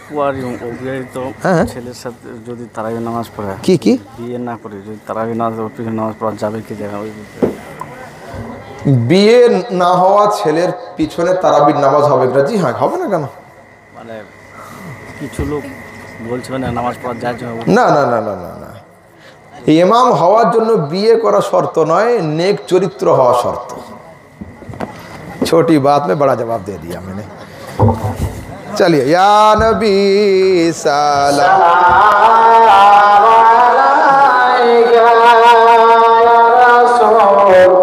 কুয়ারি অবিবাহিত ছেলের সাথে যদি তারাবি নামাজ পড়ে, কি বিয়ে না করে যদি তারাবি নামাজ পড়া যাবে কি যাবে? বিয়ে না হওয়া ছেলের পিছনে তারাবির নামাজ হবে না? জি হ্যাঁ, হবে না কেন? মানে কিছু লোক বলছে মানে নামাজ পড়া যায় না না না না না না, ইমাম হওয়ার জন্য বিয়ে করা শর্ত নয়, নেক চরিত্র হওয়া শর্ত। छोटी बात में बड़ा जवाब दे दिया मैंने। चलिए, या नबी सलाम अलैका या रसूल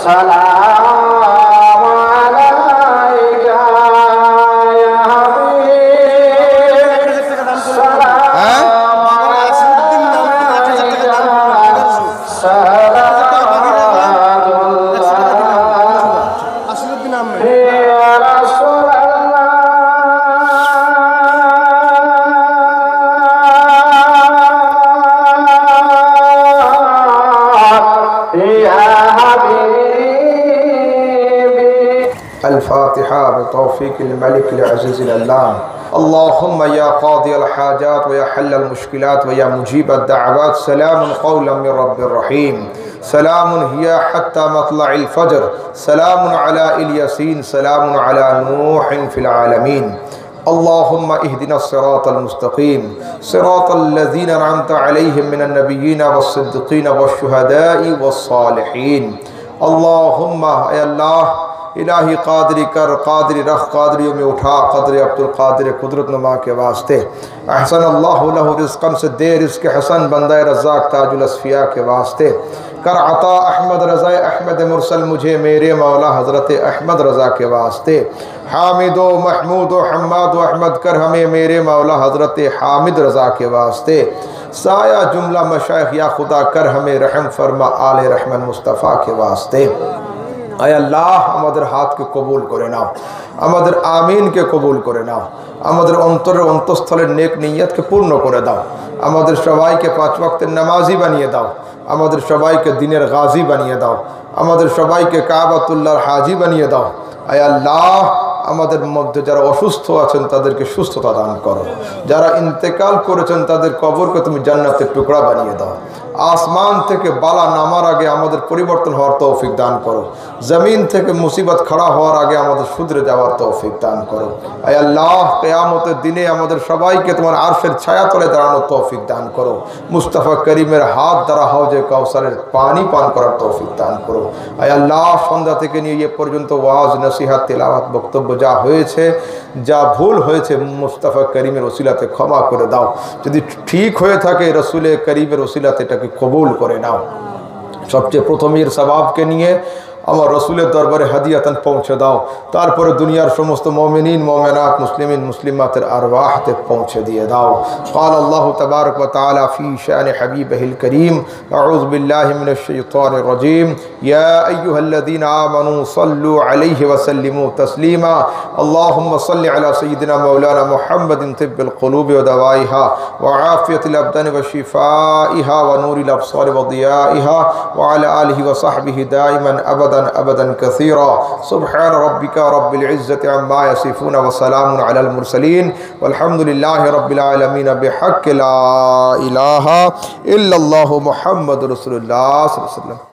सलाम अलैका या हबीब सलाम अलैका। الفاتحة بتوفيق الملك العزيز العلام. اللهم يا قاضي الحاجات ويا حل المشكلات ويا مجيب الدعوات، سلام قولا من رب الرحيم، سلام هي حتى مطلع الفجر، سلام على الياسين، سلام على نوح في العالمين. اللهم اهدنا الصراط المستقيم، صراط الذين أنعمت عليهم من النبيين والصديقين والشهداء والصالحين. اللهم يا الله इलाही कादरी कर, कादरी रख, कादरियों में उठा, कदर अब्दुल कादिर कुदरत नुमा के वास्ते। अहसन अल्लाहु लहु रिज़्क़न से दे रिज़्क़ हसन बंदा रज़ाक ताजुल अस्फ़िया के वास्ते। कर अता अहमद रज़ा अहमद मुरसल मुझे मेरे मौला हज़रत अहमद रज़ा के वास्ते। हामिदो महमूदो हम्मादो अहमद कर हमें मेरे मौला हज़रत हामिद रज़ा के वास्ते। साया जुमला मशाइख़ या खुदा कर हमें रहम फरमा आले रहमन मुस्तफ़ा के वास्ते। आय अल्लाह আমাদের হাতকে কবুল করে নাও, আমাদের আমিনকে কবুল করে নাও, আমাদের অন্তরের অন্তঃস্থলের নেক নিয়তকে পূর্ণ করে দাও, আমাদের সবাইকে 5 ওয়াক্তের নামাজি বানিয়ে দাও, আমাদের সবাইকে দিনের গাজী বানিয়ে দাও, আমাদের সবাইকে কাবাতুল্লাহর হাজি বানিয়ে দাও। আয় আল্লাহ আমাদের মধ্যে যারা অসুস্থ আছেন তাদেরকে সুস্থতা দান করো, যারা ইন্তেকাল করেছেন তাদের কবরকে তুমি জান্নাতের টুকরা বানিয়ে দাও। আসমান থেকে বালা নামার আগে আমাদের পরিবর্তন হওয়ার তৌফিক দান করো, জমিন থেকে মুসিবত খড়া হওয়ার আগে আমাদের শুধরে যাওয়ার তৌফিক দান করো। আয় আল্লাহ কিয়ামতের দিনে আমাদের সবাইকে তোমার আরশের ছায়া তলে দাঁড়ানোর তৌফিক দান করো। মুস্তাফা করিমের হাত দ্বারা হাউজে কাউসারের পানি পান করার তৌফিক দান করো। আয় আল্লাহ সন্ধ্যা থেকে নিয়ে এ পর্যন্ত ওয়াজ নসিহত তেলাওয়াত বক্তব্য যা হয়েছে, যা ভুল হয়েছে মুস্তাফা করিমের ওসিলাতে ক্ষমা করে দাও, যদি ঠিক হয়ে থাকে রসুল করিমের ওসিলাতে এটাকে কবুল করে নাও। সবচেয়ে প্রথমের সওয়াবকে নিয়ে আমার রসুলের দরবারে হাদিয়াতান পৌঁছে দাও, তারপরে দুনিয়ার সমস্ত মুমিনিন মুমিনাত মুসলিমিন মুসলিমাতের আরওয়াহতে পৌঁছে দিয়ে দাও। قال الله تبارك وتعالى في شأن حبيبه الكريم أعوذ بالله من الشيطان الرجيم يا أيها الذين آمنوا صلوا عليه وسلموا تسليما اللهم صل على سيدنا مولانا محمد طب القلوب ودوائها وعافية الأبدان وشفائها ونور الأبصار وضيائها وعلى آله وصحبه دائما أبدا كثيرا سبحان ربك رب العزة عما يصفون وسلام على المرسلين والحمد لله رب العالمين بحق لا إله إلا الله محمد رسول الله صلى الله عليه وسلم।